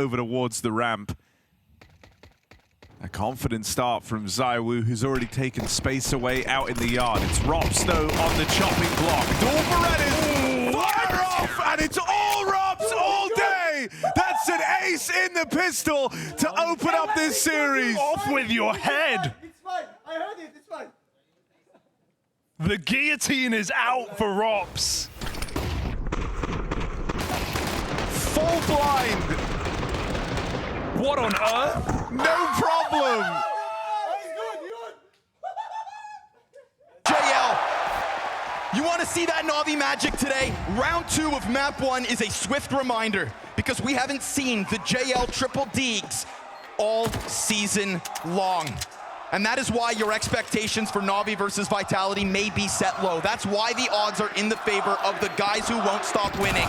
over towards the ramp. A confident start from Zaiwu, who's already taken space away out in the yard. It's Rops, though, on the chopping block. Dorberettas fire off, and it's all Rops all day. That's an ace in the pistol to open up this series. Off with your head. It's fine. I heard it. It's fine. The guillotine is out for Rops. Full blind. What on earth? No problem. JL, you want to see that Na'Vi magic today? Round 2 of map 1 is a swift reminder because we haven't seen the JL triple Deegs all season long. And that is why your expectations for Na'Vi versus Vitality may be set low. That's why the odds are in the favor of the guys who won't stop winning.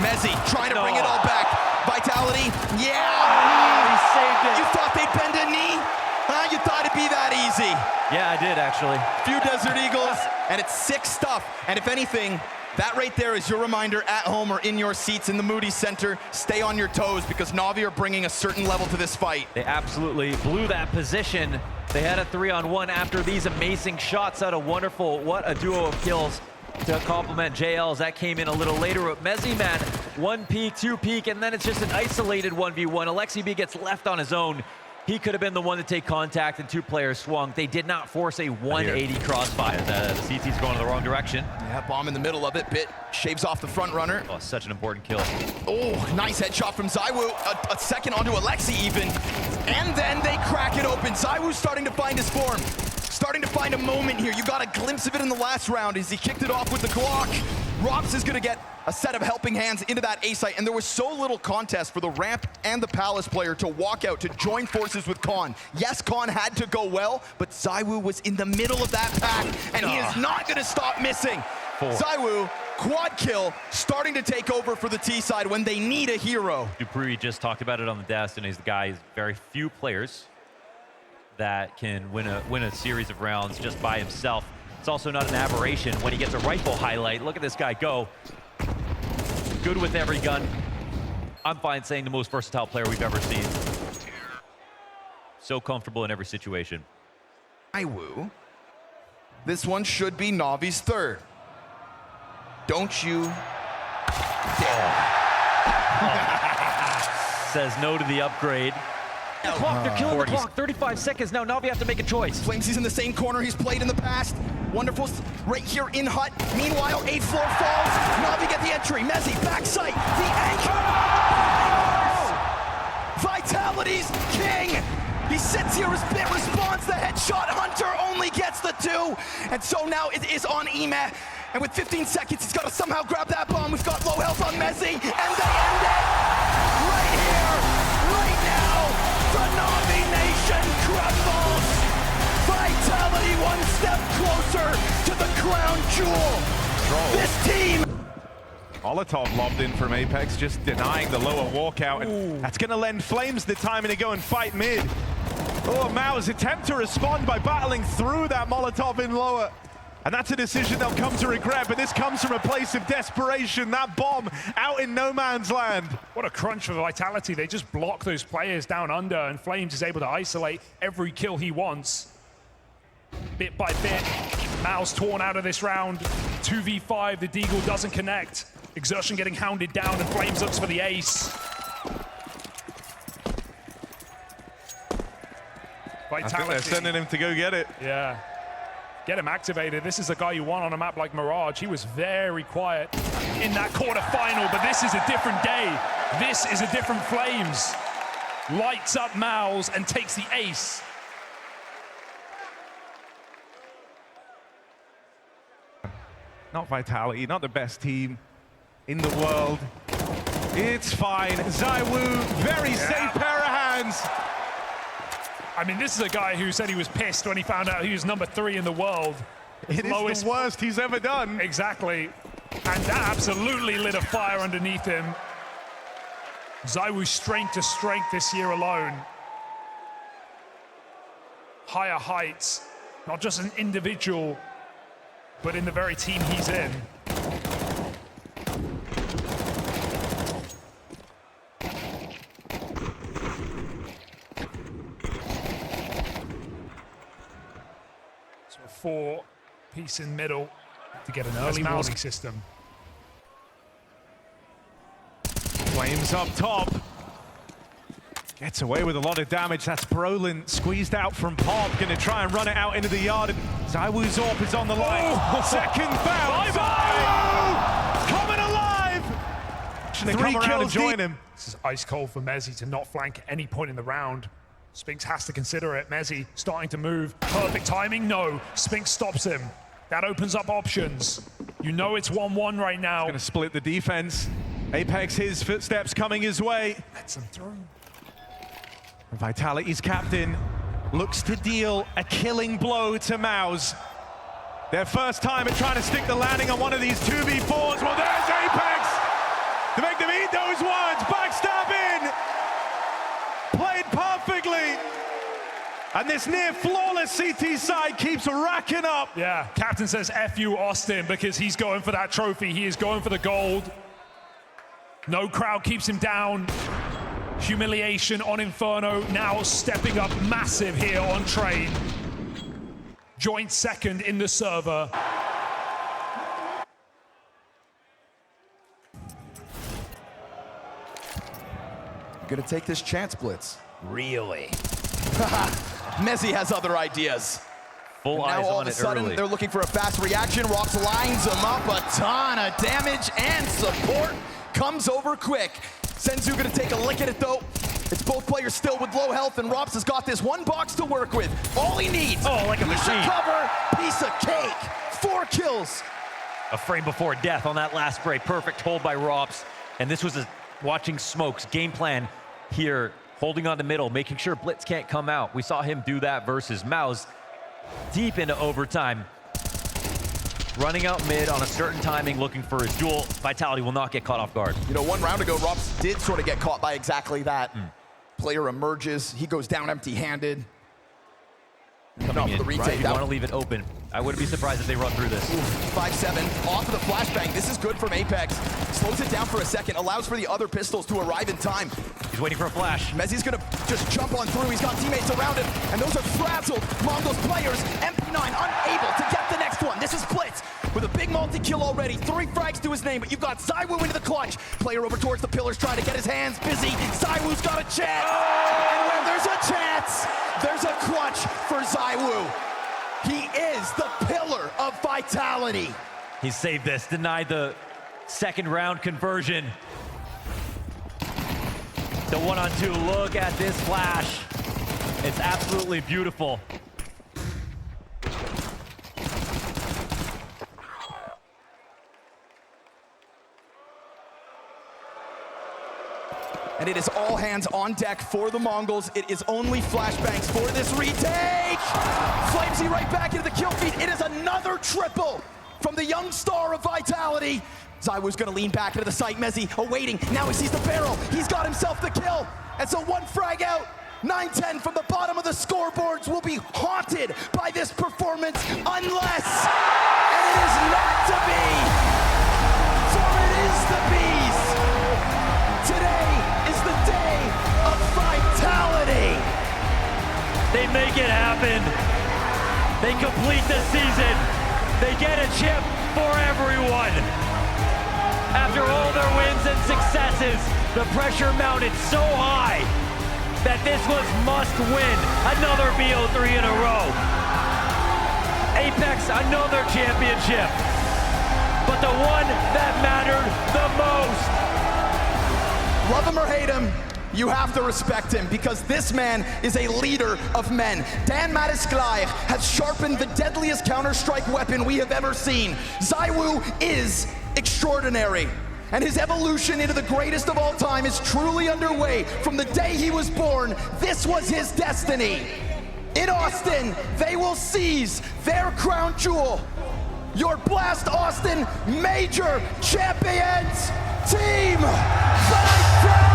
Mezzi trying to bring it all back. Vitality, yeah! He saved it. You thought they'd bend a knee? Huh? You thought it'd be that easy. Yeah, I did actually. Few Desert Eagles, and it's sick stuff. And if anything, that right there is your reminder at home or in your seats in the Moody Center. Stay on your toes because Na'Vi are bringing a certain level to this fight. They absolutely blew that position. They had a 3-on-1 after these amazing shots out of Wonderful. What a duo of kills to complement JL's. That came in a little later. But Mezzi, man, 1 peek, 2 peek, and then it's just an isolated 1v1. Alexi B gets left on his own. He could have been the one to take contact, and 2 players swung. They did not force a 180 crossfire. The CT's going in the wrong direction. Yeah, bomb in the middle of it. Bit shaves off the front runner. Oh, such an important kill. Oh, nice headshot from Zaiwu. A second onto Alexi even. And then they crack it open. Zaiwu's starting to find his form. Starting to find a moment here. You got a glimpse of it in the last round as he kicked it off with the Glock. Rops is gonna get a set of helping hands into that A site, and there was so little contest for the Ramp and the Palace player to walk out to join forces with Khan. Yes, Khan had to go well, but Zaiwu was in the middle of that pack, and he is not gonna stop missing. 4. Zaiwu, quad kill, starting to take over for the T side when they need a hero. Dupree just talked about it on the desk, and he's the guy, very few players that can win a series of rounds just by himself. It's also not an aberration when he gets a rifle highlight. Look at this guy go. Good with every gun. I'm fine saying the most versatile player we've ever seen. So comfortable in every situation. Zaiwu. This one should be Na'Vi's third. Don't you dare. Says no to the upgrade. The clock, they're killing the clock. 35 seconds now. Na'Vi have to make a choice. Flames, he's in the same corner he's played in the past. Wonderful right here in hut. Meanwhile, 8th floor falls. Na'Vi get the entry. Mezzi, backside, the anchor. Vitality's king. He sits here, his bit responds. The headshot hunter only gets the 2. And so now it is on Ime. And with 15 seconds, he's got to somehow grab that bomb. We've got low health on Mezzi. And they end it right here, right now. The Na'Vi Nation crumbles. Vitality 1 step closer to the crown jewel. This team. Molotov lobbed in from Apex, just denying the lower walkout, and that's going to lend Flames the time to go and fight mid. Oh, Mao's attempt to respond by battling through that Molotov in lower. And that's a decision they'll come to regret, but this comes from a place of desperation. That bomb out in no man's land. What a crunch for Vitality. They just block those players down under, and Flames is able to isolate every kill he wants. Bit by bit, Mao's torn out of this round. 2v5, the Deagle doesn't connect. Exertion getting hounded down, and Flames looks for the ace. I think they're sending him to go get it. Yeah. Get him activated. This is a guy you want on a map like Mirage. He was very quiet in that quarterfinal, but this is a different day. This is a different Flames. Lights up Mao's and takes the ace. Not Vitality, not the best team in the world. It's fine. Zaiwu, very safe pair of hands. I mean, this is a guy who said he was pissed when he found out he was number 3 in the world. It is the worst he's ever done. Exactly. And that absolutely lit a fire underneath him. Zaiwu's strength to strength this year alone. Higher heights, not just an individual, but in the very team he's in. for piece in middle to get an early warning system. Flames up top. Gets away with a lot of damage. That's Brolin squeezed out from Pop. Gonna try and run it out into the yard. And ZywOo's AWP is on the line. Second foul. ZywOo coming alive. 3 kills to join him. This is ice cold for Mezzi to not flank at any point in the round. Spinks has to consider it. Mezzi starting to move. Perfect timing? No. Spinks stops him. That opens up options. You know it's 1-1 right now. Gonna split the defense. Apex, his footsteps coming his way. Lets him through. Vitality's captain looks to deal a killing blow to Mouse. Their first time at trying to stick the landing on one of these 2v4s. Well, there's Apex to make them eat those words. Backstab in. Played perfectly. And this near flawless CT side keeps racking up. Yeah, captain says F you, Austin, because he's going for that trophy. He is going for the gold. No crowd keeps him down. Humiliation on Inferno, now stepping up massive here on Train. Joint second in the server. Gonna take this chance blitz. Really? Mezzi has other ideas. Full Now eyes all on of a it sudden, early. they're looking for a fast reaction. Rops lines him up, a ton of damage and support comes over quick. Senzu gonna take a lick at it though. It's both players still with low health, and Rops has got this one box to work with. All he needs, like a piece machine. of cover, piece of cake. 4 kills. A frame before death on that last spray. Perfect hold by Rops. And this was watching Smokes game plan here, holding on the middle, making sure Blitz can't come out. We saw him do that versus Mouse deep into overtime. Running out mid on a certain timing, looking for his duel. Vitality will not get caught off guard. You know, 1 round ago, Rops did sort of get caught by exactly that. Player emerges, he goes down empty-handed. Coming in, the retake, right? You that want to leave it open. I wouldn't be surprised if they run through this. 5-7, off of the flashbang. This is good from Apex. Slows it down for a second, allows for the other pistols to arrive in time. He's waiting for a flash. Mezzi's gonna just jump on through. He's got teammates around him, and those are frazzled Mongols players. MP9 unable to get the next one. This is Blitz with a big multi-kill already. 3 frags to his name, but you've got ZywOo into the clutch. Player over towards the pillars trying to get his hands busy. ZywOo's got a chance. And when there's a chance, there's a clutch for ZywOo. He is the pillar of Vitality. He saved this, denied the second round conversion. The 1-on-2, look at this flash. It's absolutely beautiful. And it is all hands on deck for the Mongols. It is only flashbangs for this retake. Flamesy right back into the kill feed. It is another triple from the young star of Vitality. ZywOo's gonna lean back into the site. Mezzi awaiting. Now he sees the barrel. He's got himself the kill. And so 1 frag out. 9-10 from the bottom of the scoreboards will be haunted by this performance unless, and it is not to be, for it is the bees. Today is the day of Vitality. They make it happen. They complete the season. They get a chip for everyone. After all their wins and successes, the pressure mounted so high that this was must win. Another BO3 in a row. Apex, another championship. But the one that mattered the most. Love him or hate him, you have to respect him because this man is a leader of men. Dan Matisklaer has sharpened the deadliest Counter-Strike weapon we have ever seen. ZywOo is extraordinary, and his evolution into the greatest of all time is truly underway. From the day he was born, this was his destiny. In Austin, they will seize their crown jewel. Your Blast Austin Major Champions Team Vitality!